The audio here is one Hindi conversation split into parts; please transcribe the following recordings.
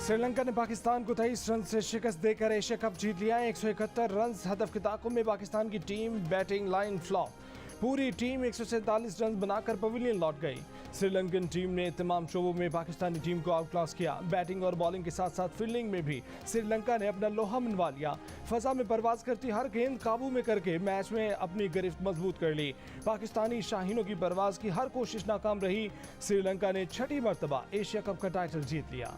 श्रीलंका ने पाकिस्तान को 23 रन से शिकस्त देकर एशिया कप जीत लिया। 171 रन हदफ के ताक़ुब में पाकिस्तान की टीम बैटिंग लाइन फ्लॉप। पूरी टीम 147 रन बनाकर पवेलियन लौट गई। श्रीलंकन टीम ने तमाम शोबों में पाकिस्तानी टीम को आउट क्लास किया। बैटिंग और बॉलिंग के साथ साथ फील्डिंग में भी श्रीलंका ने अपना लोहा मनवा लिया। फजा में परवाज करती हर गेंद काबू में करके मैच में अपनी गिरफ्त मजबूत कर ली। पाकिस्तानी शाहीनों की परवाज की हर कोशिश नाकाम रही। श्रीलंका ने छठी मरतबा एशिया कप का टाइटल जीत लिया।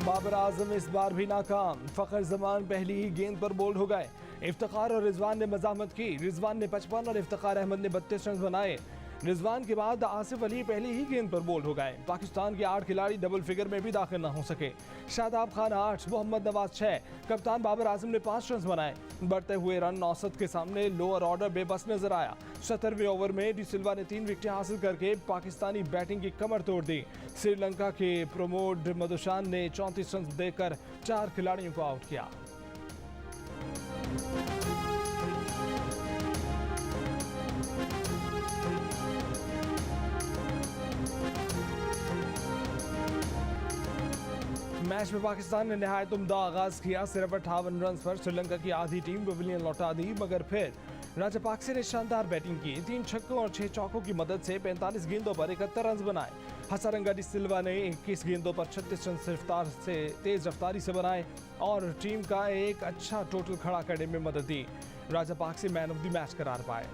बाबर आजम इस बार भी नाकाम। फखर जमान पहली ही गेंद पर बोल्ड हो गए। इफ्तिखार और रिजवान ने मजामत की। रिजवान ने 55 और इफ्तिखार अहमद ने 32 रन बनाए। रिजवान के बाद आसिफ अली पहली ही गेंद पर बोल्ड हो गए। पाकिस्तान के 8 खिलाड़ी डबल फिगर में भी दाखिल न हो सके। शादाब खान 8, मोहम्मद नवाज 6, कप्तान बाबर आजम ने 5 रन बनाए। बढ़ते हुए रन औसत के सामने लोअर ऑर्डर बेबस नजर आया। 70वें ओवर में डी सिल्वा ने 3 विकेटें हासिल करके पाकिस्तानी बैटिंग की कमर तोड़ दी। श्रीलंका के प्रमोद मधुशान ने 34 रन देकर 4 खिलाड़ियों को आउट किया। मैच में पाकिस्तान ने नहायत उम्दा आगाज किया। सिर्फ 58 रन पर श्रीलंका की आधी टीम पवेलियन लौटा दी, मगर फिर राजापाक्से ने शानदार बैटिंग की। 3 छक्कों और 6 चौकों की मदद से 45 गेंदों पर 71 रन बनाए। हसरंगा डी सिल्वा ने 21 गेंदों पर 36 रन तेज रफ्तारी से बनाए और टीम का एक अच्छा टोटल खड़ा करने में मदद दी। Rajapaksa man of the match करार पाए।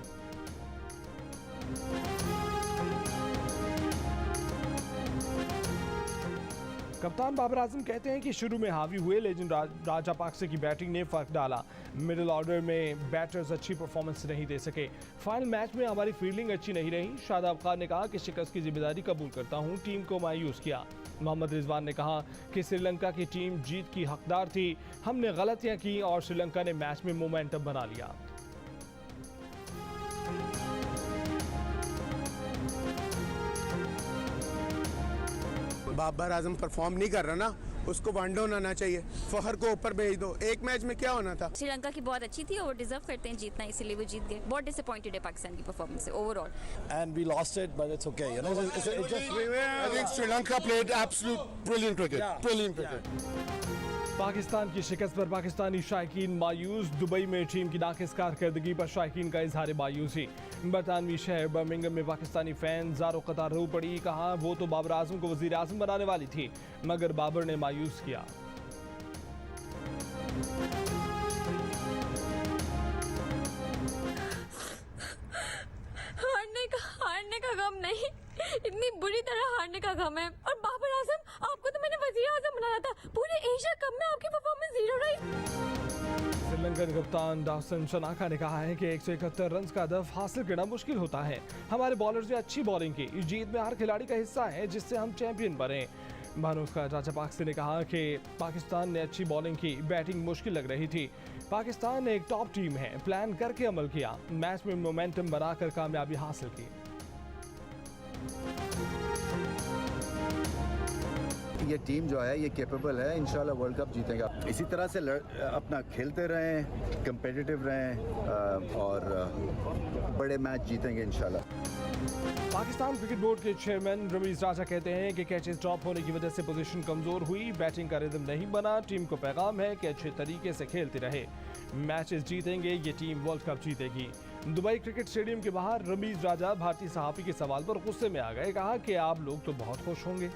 कप्तान बाबर आजम कहते हैं कि शुरू में हावी हुए, लेकिन राजापाक्से की बैटिंग ने फर्क डाला। मिडिल ऑर्डर में बैटर्स अच्छी परफॉर्मेंस नहीं दे सके। फाइनल मैच में हमारी फील्डिंग अच्छी नहीं रही। शादाब खान ने कहा कि शिकस्त की जिम्मेदारी कबूल करता हूं, टीम को मायूस किया। मोहम्मद रिजवान ने कहा कि श्रीलंका की टीम जीत की हकदार थी, हमने गलतियां की और श्रीलंका ने मैच में मोमेंटम बना लिया। बाबर आजम परफॉर्म नहीं कर रहा ना, उसको वन डाउन आना चाहिए। फखर को ऊपर भेज दो। एक मैच में क्या होना था। श्रीलंका की बहुत अच्छी थी और डिजर्व करते हैं जीतना, इसीलिए वो जीत गए। बहुत डिसअपॉइंटेड है पाकिस्तान की परफॉर्मेंस से overall. And we lost it, but it's okay. You know, it's just I think Sri Lanka played absolute brilliant cricket. Yeah. Brilliant cricket. Pakistan की शिकस्त पर पाकिस्तानी शायकीन मायूस। दुबई में टीम की नाकिस कारकर्दगी पर शायकीन का इजहार मायूसी। बरतानवी शहर बर्मिंघम में पाकिस्तानी फैन ज़ारो कतार रो पड़ी। कहा वो तो बाबर आजम को वज़ीर आज़म बनाने वाली थी, मगर बाबर ने मायूस किया। हारने का गम नहीं, इतनी बुरी तरह हारने का गम है। और बाबर आजम, आपको तो मैंने वज़ीर आज़म बनाया था। पूरे एशिया कप में आपकी परफॉर्मेंस 0 रही। श्रीलंकन कप्तान दासन शनाका ने कहा है कि 171 रन का हदफ हासिल करना मुश्किल होता है। हमारे बॉलर्स ने अच्छी बॉलिंग की। जीत में हर खिलाड़ी का हिस्सा है, जिससे हम चैंपियन बने। भानुका राजापाक्से ने कहा कि पाकिस्तान ने अच्छी बॉलिंग की, बैटिंग मुश्किल लग रही थी। पाकिस्तान एक टॉप टीम है, प्लान करके अमल किया, मैच में मोमेंटम बनाकर कामयाबी हासिल की। ये टीम जो है ये कैपेबल है, इंशाल्लाह वर्ल्ड कप जीतेगा। इसी तरह से अपना खेलते रहें, कंपेटिटिव रहें और बड़े मैच जीतेंगे इंशाल्लाह। पाकिस्तान क्रिकेट बोर्ड के चेयरमैन रमीज राजा कहते हैं कि कैचेस ड्रॉप होने की वजह से पोजीशन कमजोर हुई, बैटिंग का रिदम नहीं बना। टीम को पैगाम है कि अच्छे तरीके से खेलते रहे, मैचेस जीतेंगे, ये टीम वर्ल्ड कप जीतेगी। दुबई क्रिकेट स्टेडियम के बाहर रमीज राजा भारतीय सहाफी के सवाल पर गुस्से में आ गए। कहा कि आप लोग तो बहुत खुश होंगे।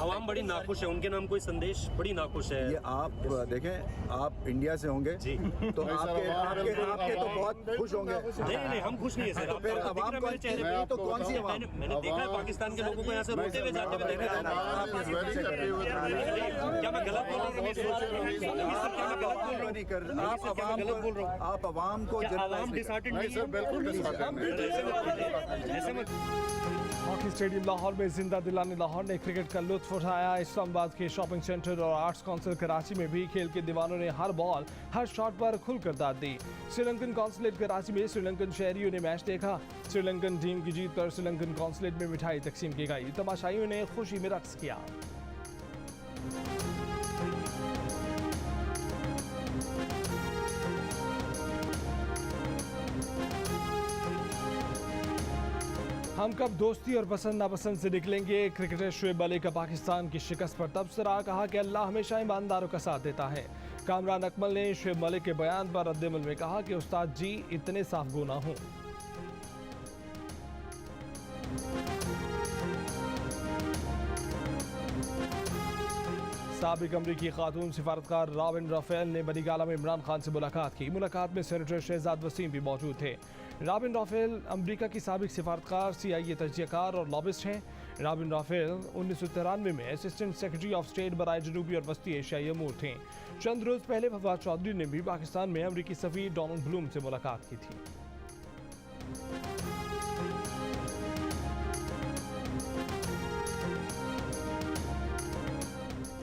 आवाम बड़ी नाखुश है, उनके नाम कोई संदेश बड़ी नाखुश है। ये आप देखें, आप इंडिया से होंगे जी, तो आपके तो बहुत खुश होंगे। नहीं, हम खुश नहीं है सर। तो फिर आवाम को चेहरे पे तो कौन सी आवाम? मैंने देखा है पाकिस्तान के लोगों को यहाँ से रोते हुए जाते हुए देखा है। क्या मैं गलत बोल रहा हूँ? आप आवाम को हॉकी स्टेडियम लाहौर में जिंदा दिलाने लाहौर ने क्रिकेट का लुत्फ उठाया। आया। इस्लामाबाद के शॉपिंग सेंटर और आर्ट्स काउंसिल कराची में भी खेल के दीवानों ने हर बॉल हर शॉट पर खुलकर दाद दी। श्रीलंकन कॉन्सुलेट कराची में श्रीलंकन शहरियों ने मैच देखा। श्रीलंकन टीम की जीत पर श्रीलंकन कॉन्सुलेट में मिठाई तकसीम की गई। तमाशाइयों ने खुशी में रक्स किया। हम कब दोस्ती और पसंद नापसंद से निकलेंगे। क्रिकेटर शुएब मलिक का पाकिस्तान की शिकस्त पर तबसरा, कहा कि अल्लाह हमेशा ईमानदारों का साथ देता है। कामरान अकमल ने शुएब मलिक के बयान पर रद्द-ए-अमल में कहा कि उस्ताद जी इतने साफ गो ना हूं। साबिक अमरीकी खातून सिफारतकार रॉबिन राफेल ने बनीगाला में इमरान खान से मुलाकात की। मुलाकात में सेनेटर शहजाद वसीम भी मौजूद थे। रॉबिन राफेल अमरीका की साबिक सिफारतकार, CIA तजियाकार और लॉबिस्ट हैं। रॉबिन राफेल 1993 में असिस्टेंट सेक्रेटरी ऑफ स्टेट बराए जनूबी और वस्ती एशियाई अमूर थे। चंद रोज पहले फवाद चौधरी ने भी पाकिस्तान में अमरीकी सफीर डोनाल्ड ब्लूम से मुलाकात की थी।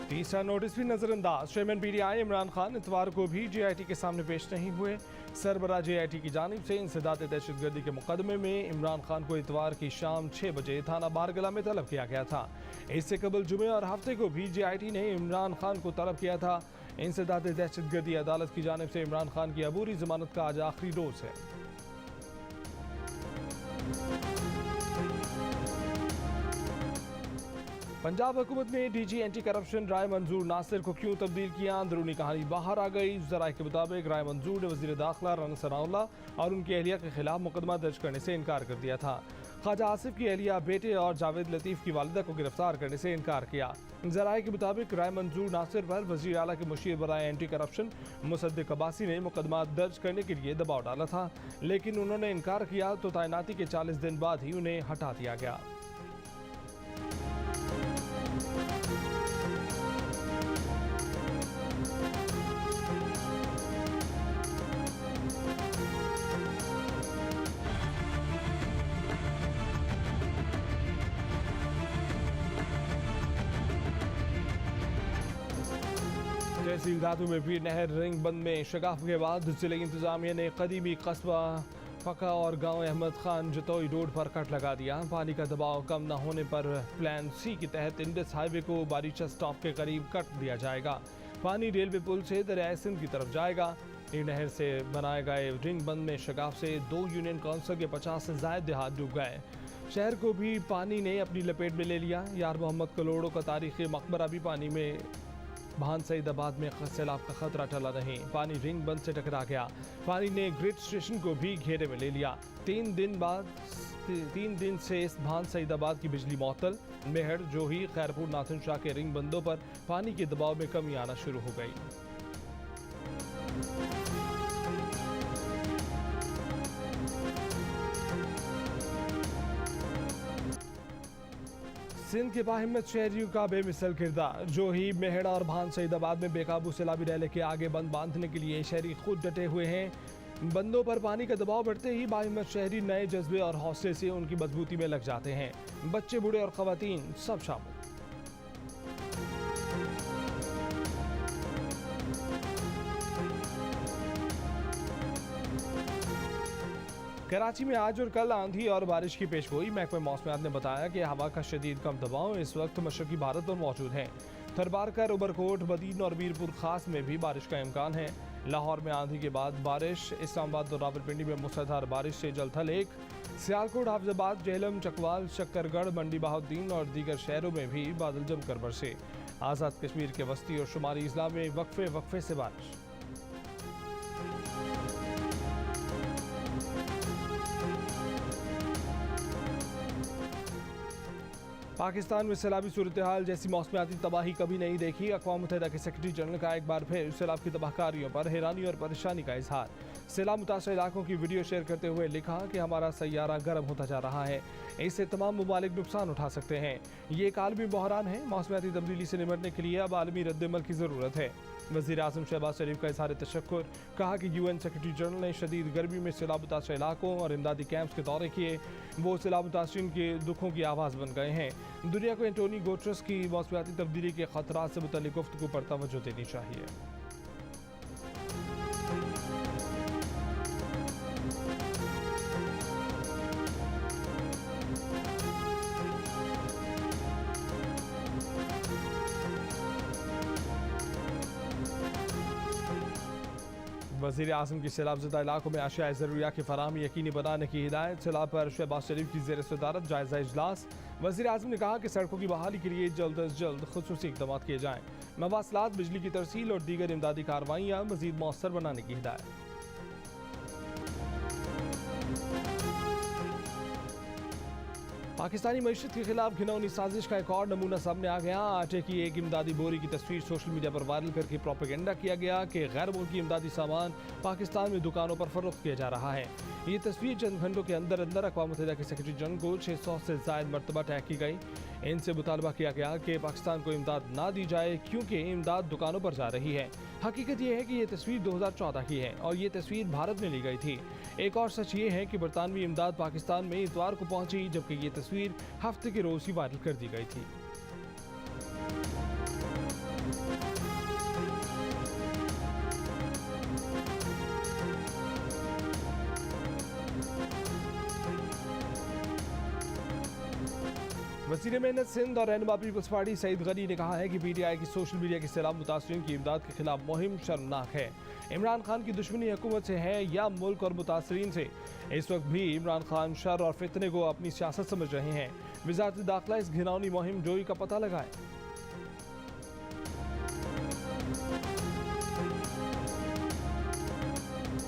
तीसरा नोटिस भी नजरअंदाज। चेयरमैन PTI इमरान खान इतवार को भी JIT के सामने पेश नहीं हुए। सरबराह JIT की जानिब से इंसदाद दहशतगर्दी के मुकदमे में इमरान खान को इतवार की शाम 6 बजे थाना बारगला में तलब किया गया था। इससे कबल जुमे और हफ्ते को भी JIT ने इमरान खान को तलब किया था। इंसदाद दहशतगर्दी अदालत की जानिब से इमरान खान की अबूरी जमानत का आज आखिरी रोज है। पंजाब हुकूमत ने DG एंटी करप्शन राय मंजूर नासिर को क्यों तब्दील किया, अंदरूनी कहानी बाहर आ गई। ज़राए के मुताबिक राय मंजूर ने वज़ीर दाखिला राना सनाउल्लाह और उनकी अहलिया के खिलाफ मुकदमा दर्ज करने से इनकार कर दिया था। ख्वाजा आसिफ की अहलिया, बेटे और जावेद लतीफ़ की वालिदा को गिरफ्तार करने से इनकार किया। ज़राए के मुताबिक राय मंजूर नासिर पर वज़ीर आला के मुशीर बराए एंटी करप्शन मुसद्दिक अब्बासी ने मुकदमा दर्ज करने के लिए दबाव डाला था, लेकिन उन्होंने इनकार किया तो तैनाती के 40 दिन बाद ही उन्हें हटा दिया गया। तहसील धातु में भी नहर रिंग बंद में शगाफ के बाद जिले इंतजामिया ने कदीमी कस्बा फका और गांव अहमद खान जतोई रोड पर कट लगा दिया। पानी का दबाव कम न होने पर प्लान C के तहत इंडस हाईवे को बारिशा स्टॉप के करीब कट दिया जाएगा। पानी रेलवे पुल से दरियाए सिंध की तरफ जाएगा। नहर से बनाए गए रिंग बंद में शगाफ से 2 यूनियन काउंसिल के 50 से ज्यादा देहात डूब गए। शहर को भी पानी ने अपनी लपेट में ले लिया। यार मोहम्मद कलोड़ों का तारीखी मकबरा भी पानी में। भान सईदाबाद में सैलाब का खतरा टला नहीं, पानी रिंग बंद से टकरा गया। पानी ने ग्रिड स्टेशन को भी घेरे में ले लिया। 3 दिन से इस भान सईदाबाद की बिजली मअतल। मेहर, जोही, खैरपुर, नाथन शाह के रिंग बंदों पर पानी के दबाव में कमी आना शुरू हो गई। सिंध के बाहिम्मत शहरियों का बेमिसल किरदार। जोही, मेहड़ और भान सईदाबाद में बेकाबू सैलाबी रैले के आगे बंद बांधने के लिए शहरी खुद डटे हुए हैं। बंदों पर पानी का दबाव बढ़ते ही बाहिम्मत शहरी नए जज्बे और हौसले से उनकी मजबूती में लग जाते हैं। बच्चे, बूढ़े और खवातीन सब शामिल। कराची में आज और कल आंधी और बारिश की पेशगोई। महकमा मौसमियात ने बताया कि हवा का शदीद कम दबाव इस वक्त मशरकी भारत में मौजूद है। थरबारकर, उबरकोट, बदीन और मीरपुर खास में भी बारिश का इम्कान है। लाहौर में आंधी के बाद बारिश। इस्लामाबाद और रावलपिंडी में मूसलाधार बारिश से जलथल 1। सियालकोट, हाफिजाबाद, जेहलम, चकवाल, शक्करगढ़, मंडी बहाउद्दीन और दीगर शहरों में भी बादल जमकर बरसे। आज़ाद कश्मीर के वस्ती और शुमारी इजला में वक्फे से बारिश। पाकिस्तान में सैलाबी सूरत हाल जैसी मौसमियाती तबाही कभी नहीं देखी। अक़वाम मुत्तहिदा के सेक्रेटरी जनरल का एक बार फिर सैलाब की तबाहकारियों पर हैरानी और परेशानी का इजहार। सैलाब मुतासर इलाकों की वीडियो शेयर करते हुए लिखा कि हमारा सैयारा गर्म होता जा रहा है, इससे तमाम ममालिक नुकसान उठा सकते हैं। ये एक आलमी बहरान है। मौसमियाती तब्दीली से निपटने के लिए अब आलमी रद्द-ए-अमल की ज़रूरत है। वज़ीर आज़म शहबाज शरीफ का इज़हार तशक्कुर, कहा कि UN सेक्रेटरी जनरल ने शदीद गर्मी में सैलाब मुतासर इलाकों और इमदादी कैंप्स के दौरे किए। वो सैलाब मुतासरीन के दुखों की आवाज़ बन गए हैं। दुनिया को एंटोनी गुटेरेस की मौसमियाती तब्दीली के खतरात से मुतल्लिक़ गुफ्तगू पर तवज्जो देनी चाहिए। वज़ीर आज़म की सैलाबज़दा इलाकों में अशिया ज़रूरिया की फराहमी यकीनी बनाने की हिदायत। सैलाब पर शहबाज शरीफ की ज़ेर सदारत जायज़ा इजलास। वज़ीर आज़म ने कहा कि सड़कों की बहाली के लिए जल्द अज जल्द खुसूसी इक़दाम किए जाएँ। मवासलात, बिजली की तरसील और दीगर इमदादी कार्रवाइयाँ मज़ीद मौसर बनाने की हिदायत। पाकिस्तानी मईशत के खिलाफ घिनौनी साजिश का एक और नमूना सामने आ गया। आटे की एक इमदादी बोरी की तस्वीर सोशल मीडिया पर वायरल करके प्रोपेगेंडा किया गया कि गैर मुल्की इमदादी सामान पाकिस्तान में दुकानों पर फरोख्त किया जा रहा है। ये तस्वीर चंद घंटों के अंदर अंदर अक़वाम मुत्तहिदा के सेक्रेटरी जनरल को 600 से ज़ायद मरतबा टैग की गई। इनसे मुतालबा किया गया कि पाकिस्तान को इमदाद ना दी जाए क्योंकि इमदाद दुकानों पर जा रही है। हकीकत यह है कि ये तस्वीर 2014 की है और ये तस्वीर भारत में ली गई थी। एक और सच ये है कि बरतानवी इमदाद पाकिस्तान में इतवार को पहुंची, जबकि ये तस्वीर हफ्ते के रोज़ ही वायरल कर दी गई थी। वज़ीर मेहनत सिंध और रहनुमा पीपल्स पार्टी सईद गनी ने कहा है कि PTI की सोशल मीडिया के सैलाब मुतासरीन की इमदाद के खिलाफ मुहिम शर्मनाक है। इमरान खान की दुश्मनी हुकूमत से है या मुल्क और मुतासरीन से। इस वक्त भी इमरान खान शर और फितने को अपनी सियासत समझ रहे हैं। वज़ारत दाखिला इस घिनौनी मुहिम जोई का पता लगाए।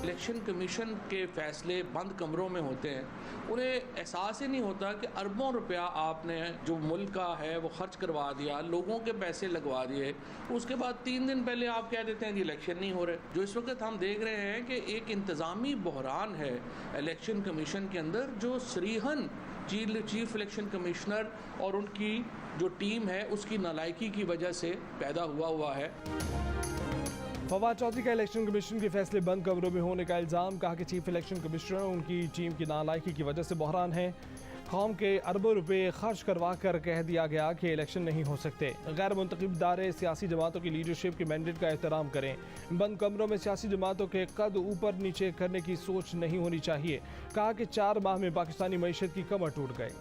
इलेक्शन कमीशन के फैसले बंद कमरों में होते हैं, उन्हें एहसास ही नहीं होता कि अरबों रुपया आपने जो मुल्क का है वो खर्च करवा दिया, लोगों के पैसे लगवा दिए, उसके बाद 3 दिन पहले आप कह देते हैं कि इलेक्शन नहीं हो रहे। जो इस वक्त हम देख रहे हैं कि एक इंतज़ामी बहरान है इलेक्शन कमीशन के अंदर, जो सरीहन चीफ इलेक्शन कमिश्नर और उनकी जो टीम है उसकी नालायकी की वजह से पैदा हुआ है। फवाद चौधरी का इलेक्शन कमीशन के फैसले बंद कमरों में होने का इल्ज़ाम, कहा कि चीफ इलेक्शन कमिश्नर उनकी टीम की नालायकी की वजह से बहरान है। कौम के अरबों रुपए खर्च करवा कर कह दिया गया कि इलेक्शन नहीं हो सकते। गैर मुंतखब इदारे सियासी जमातों की लीडरशिप के मैंडेट का एहतराम करें। बंद कमरों में सियासी जमातों के कद ऊपर नीचे करने की सोच नहीं होनी चाहिए। कहा कि 4 माह में पाकिस्तानी मईशत की कमर टूट गई।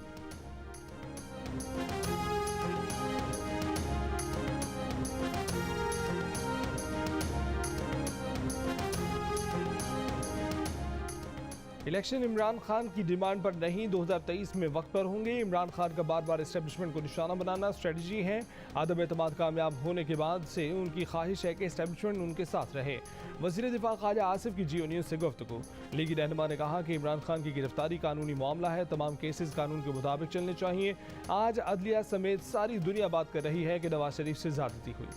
इलेक्शन इमरान खान की डिमांड पर नहीं, 2023 में वक्त पर होंगे। इमरान खान का बार बार एस्टेब्लिशमेंट को निशाना बनाना स्ट्रेटजी है। आदम एतमाद कामयाब होने के बाद से उनकी ख्वाहिश है कि एस्टेब्लिशमेंट उनके साथ रहे। वज़ीर दिफा ख्वाजा आसिफ की जियो न्यूज़ से गुफ्तगू। लीगी रहनुमा ने कहा कि इमरान खान की गिरफ्तारी कानूनी मामला है, तमाम केसेस कानून के मुताबिक चलने चाहिए। आज अदलिया समेत सारी दुनिया बात कर रही है कि नवाज शरीफ से ज़्यादती हुई।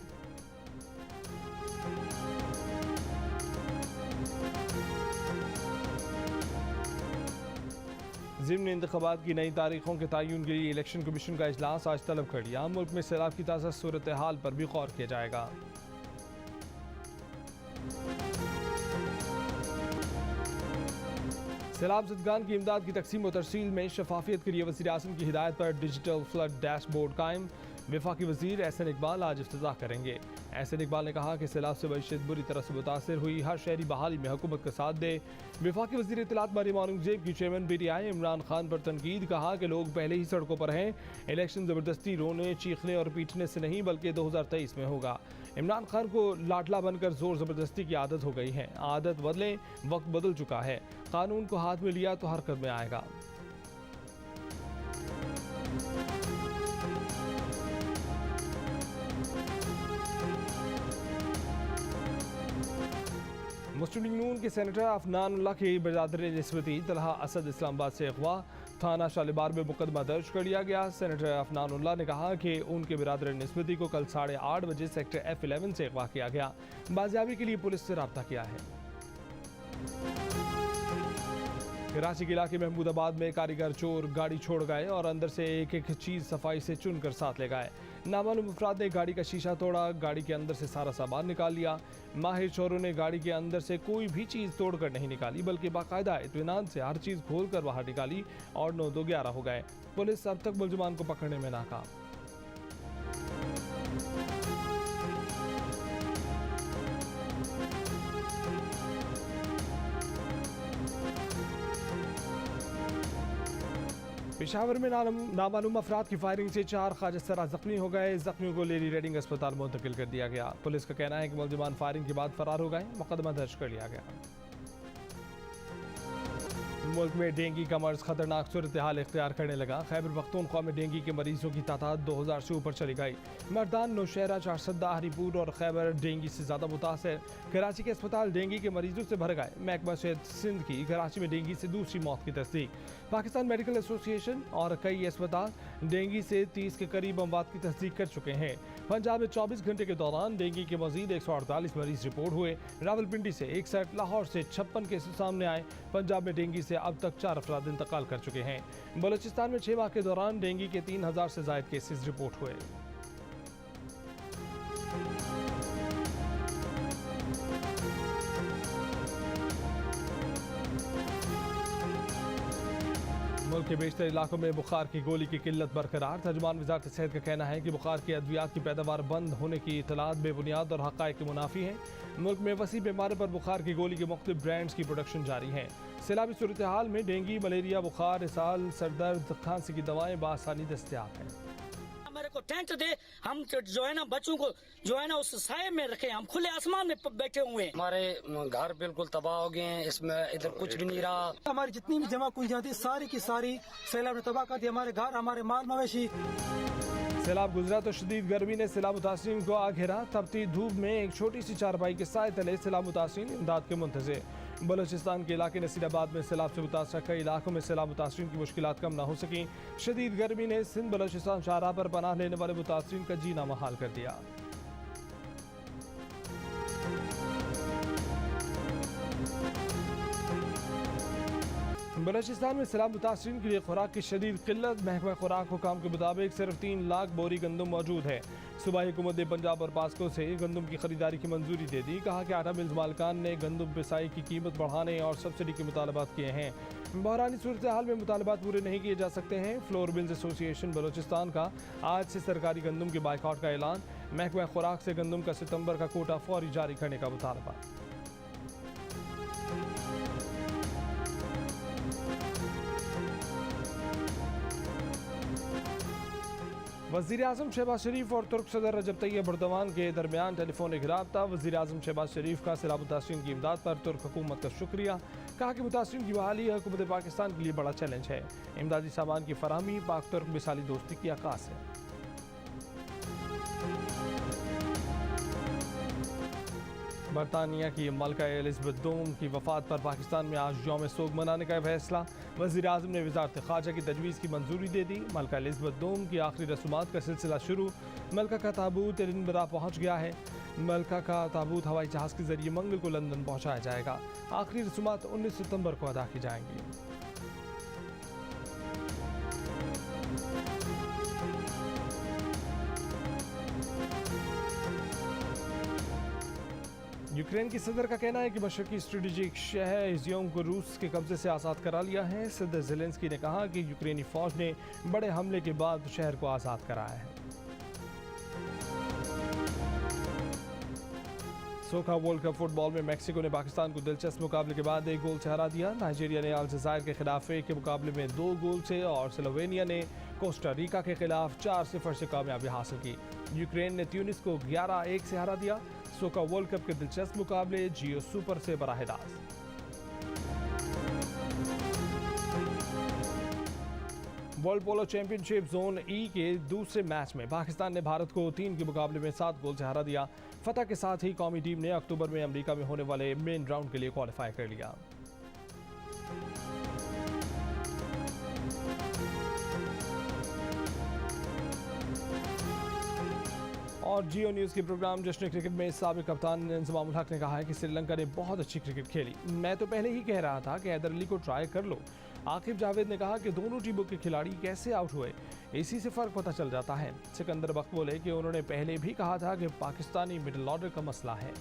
ज़िम्न इंतख़ाबात की नई तारीखों के तयन के लिए इलेक्शन कमीशन का इजलास आज तलब कर लिया। मुल्क में सैलाब की ताज़ा सूरत हाल पर भी गौर किया जाएगा। सैलाब ज़दगान की इमदाद की तकसीम व तरसील में शफाफियत के लिए वज़ीर आज़म की हिदायत पर डिजिटल फ्लड डैशबोर्ड कायम। वफाकी वज़ीर एहसन इकबाल आज इफ्तिताह करेंगे। एहसन इकबाल ने कहा कि सैलाब से मईशत बुरी तरह से मुतासर हुई, हर शहरी बहाली में हुकूमत का साथ दे। वफाकी वज़ीर इत्तलात मरियम औरंगज़ेब की चेयरमैन PTI इमरान खान पर तनकीद, कहा कि लोग पहले ही सड़कों पर हैं। इलेक्शन ज़बरदस्ती रोने, चीखने और पीटने से नहीं बल्कि 2023 में होगा। इमरान खान को लाडला बनकर जोर ज़बरदस्ती की आदत हो गई है। आदत बदलें, वक्त बदल चुका है। कानून को हाथ में लिया तो हरकत में आएगा। मुस्लिम लीग नून के सेनेटर अफनानुल्लाह की बरादर निस्बती तलहा असद इस्लामाबाद से अगवा। थाना शालीमार में मुकदमा दर्ज कर लिया गया। सेनेटर अफनानुल्लाह ने कहा कि उनके बरादर निस्बती को कल 8:30 बजे सेक्टर F11 से अगवा किया गया। बाजियाबी के लिए पुलिस से रब्ता किया है। कराची के इलाके महमूदाबाद में कारीगर चोर गाड़ी छोड़ गए और अंदर से एक एक चीज़ सफाई से चुनकर साथ ले गए। नामालूम अफराद ने गाड़ी का शीशा तोड़ा, गाड़ी के अंदर से सारा सामान निकाल लिया। माहिर चोरों ने गाड़ी के अंदर से कोई भी चीज़ तोड़कर नहीं निकाली, बल्कि बाकायदा इत्मीनान से हर चीज़ खोलकर बाहर निकाली और 9-2-11 हो गए। पुलिस अब तक मुलजिमान को पकड़ने में नाकाम। पेशावर में नामालूम अफराद की फायरिंग से 4 खाजसरा जख्मी हो गए। जख्मियों को लेडी रेडिंग अस्पताल मुंतकिल कर दिया गया। पुलिस का कहना है कि मुलजिमान फायरिंग के बाद फरार हो गए। मुकदमा दर्ज कर लिया गया। मुल्क में डेंगू का मर्ज खतरनाक सूरत हाल इख्तियार करने लगा। खैबर पख्तूनख्वा में डेंगू के मरीजों की तादाद 2000 से ऊपर चली गई। मर्दान, नौशहरा, चारसदा, हरीपुर और खैबर डेंगू से ज़्यादा मुतासर। कराची के अस्पताल डेंगू के मरीजों से भर गए। महकमा सेहत सिंध की कराची में डेंगू से दूसरी मौत की तस्दीक। पाकिस्तान मेडिकल एसोसिएशन और कई अस्पताल डेंगू से 30 के करीब अमवात की तस्दीक कर चुके हैं। पंजाब में 24 घंटे के दौरान डेंगू के मजीद 148 मरीज रिपोर्ट हुए। रावलपिंडी से 61, लाहौर से 56 केसेस सामने आए। पंजाब में डेंगू से अब तक 4 अफराद इंतकाल कर चुके हैं। बलूचिस्तान में 6 माह के दौरान डेंगू के 3000 से ज्यादा केसेस रिपोर्ट हुए। मुल्क के बेशतर इलाकों में बुखार की गोली की किल्लत बरकरार। तर्जुमान वजारत सेहत का कहना है कि बुखार की अद्वियात की पैदावार बंद होने की इतलात बेबुनियाद और हक़ाइक़ के मुनाफी हैं। मुल्क में वसी बीमारी पर बुखार की गोली के मुख्तलिफ ब्रांड्स की प्रोडक्शन जारी है। सैलाबी सूरत हाल में डेंगू, मलेरिया, बुखार, इसाल, सरदर्द, खांसी की दवाएं बआसानी दस्तयाब हैं। मेरे को टेंट दे, हम जो है ना बच्चों को जो है ना उस साए में रखे। हम खुले आसमान में बैठे हुए हैं। हमारे घर बिल्कुल तबाह हो गए हैं। इसमें इधर कुछ भी नहीं रहा। हमारी जितनी भी जमा पूंजियां थी सारी की सारी सैलाब ने तबाह कर दी। हमारे घर, हमारे माल मवेशी। सैलाब गुजरा तो शदीद गर्मी ने सैलाब मुतासरीन को आ घेरा। तपती धूप में एक छोटी सी चारपाई के साए तले सैलाब मुतासरीन इमदाद के मुंतज़िर। बलूचिस्तान के इलाके नसीराबाद में सैलाब से मुतासर कई इलाकों में सैलाब मुतासरीन की मुश्किलात कम न हो सकी। शदीद गर्मी ने सिंध बलूचिस्तान शाहराह पर पनाह लेने वाले मुतासरीन का जीना महाल कर दिया। बलूचिस्तान में सैलाब मुतासरीन के लिए खुराक की शदीद किल्लत। महकमा खुराक हुकाम के मुताबिक सिर्फ 3 लाख बोरी गंदम मौजूद है। सूबाई हुकूमत ने पंजाब और पास्को से गंदम की खरीदारी की मंजूरी दे दी। कहा कि आटा मिल्स मालिकान ने गंदम पिसाई की कीमत बढ़ाने और सब्सिडी के मुतालबात किए हैं। बहरानी सूरत हाल में मुतालबात पूरे नहीं किए जा सकते हैं। फ्लोर मिल्स एसोसिएशन बलूचिस्तान का आज से सरकारी गंदम के बाइकआउट का ऐलान। महकमा खुराक से गंदम का सितंबर का कोटा फौरी जारी करने का मुतालबा। वज़ीर आज़म शहबाज शरीफ और तुर्क सदर रजब तैयब एर्दोगान के दरमियान टेलीफोनिक राब्ता। वज़ीर आज़म शहबाज शरीफ का सैलाब मुतासरीन की इमदाद पर तुर्क हुकूमत का शुक्रिया। कहा कि मुतासरीन की बहाली हुकूमत पाकिस्तान के लिए बड़ा चैलेंज है। इमदादी सामान की फराहमी पाक तुर्क मिसाली दोस्ती की आकाश है। बरतानिया की मलका एलिज़ाबेथ दोम की वफ़ात पर पाकिस्तान में आज यौम सोग मनाने का फैसला। वज़ीर आज़म ने वज़ारत ख़ारजा की तजवीज़ की मंजूरी दे दी। मलका एलिज़ाबेथ दोम की आखिरी रसूमात का सिलसिला शुरू। मलका का ताबूत एडिनबरा पहुँच गया है। मलका का ताबूत हवाई जहाज़ के जरिए मंगल को लंदन पहुँचाया जाएगा। आखिरी रसूमात 19 सितंबर को अदा की जाएंगी। यूक्रेन की सदर का कहना है कि मशरकी स्ट्रेटेजिक शहर इज़ियोम को रूस के कब्जे से आज़ाद करा लिया है। सदर ज़ेलेंस्की ने कहा कि यूक्रेनी फ़ौज ने बड़े हमले के बाद शहर को आज़ाद कराया है। सोखा वर्ल्ड कप फुटबॉल में मैक्सिको ने पाकिस्तान को दिलचस्प मुकाबले के बाद 1 गोल से हरा दिया। नाइजीरिया ने अलजायर के खिलाफ 1 के मुकाबले में 2 गोल से और स्लोवेनिया ने कोस्टा रिका के खिलाफ 4-0 से कामयाबी हासिल की। यूक्रेन ने ट्यूनिस को 11-1 से हरा दिया। सोका वर्ल्ड कप के दिलचस्प मुकाबले जियो सुपर से बराह रास्त। वर्ल्ड पोलो चैंपियनशिप जोन ई के दूसरे मैच में पाकिस्तान ने भारत को 3 के मुकाबले में 7 गोल से हरा दिया। फतह के साथ ही कौमी टीम ने अक्टूबर में अमेरिका में होने वाले मेन राउंड के लिए क्वालिफाई कर लिया। और जियो न्यूज़ के प्रोग्राम जश्न क्रिकेट में साबिक कप्तान इंजमाम उल हक ने कहा है कि श्रीलंका ने बहुत अच्छी क्रिकेट खेली। मैं तो पहले ही कह रहा था कि हैदर अली को ट्राई कर लो। आकिब जावेद ने कहा कि दोनों टीमों के खिलाड़ी कैसे आउट हुए इसी से फ़र्क पता चल जाता है। सिकंदर बख्त बोले कि उन्होंने पहले भी कहा था कि पाकिस्तानी मिडिल ऑर्डर का मसला है।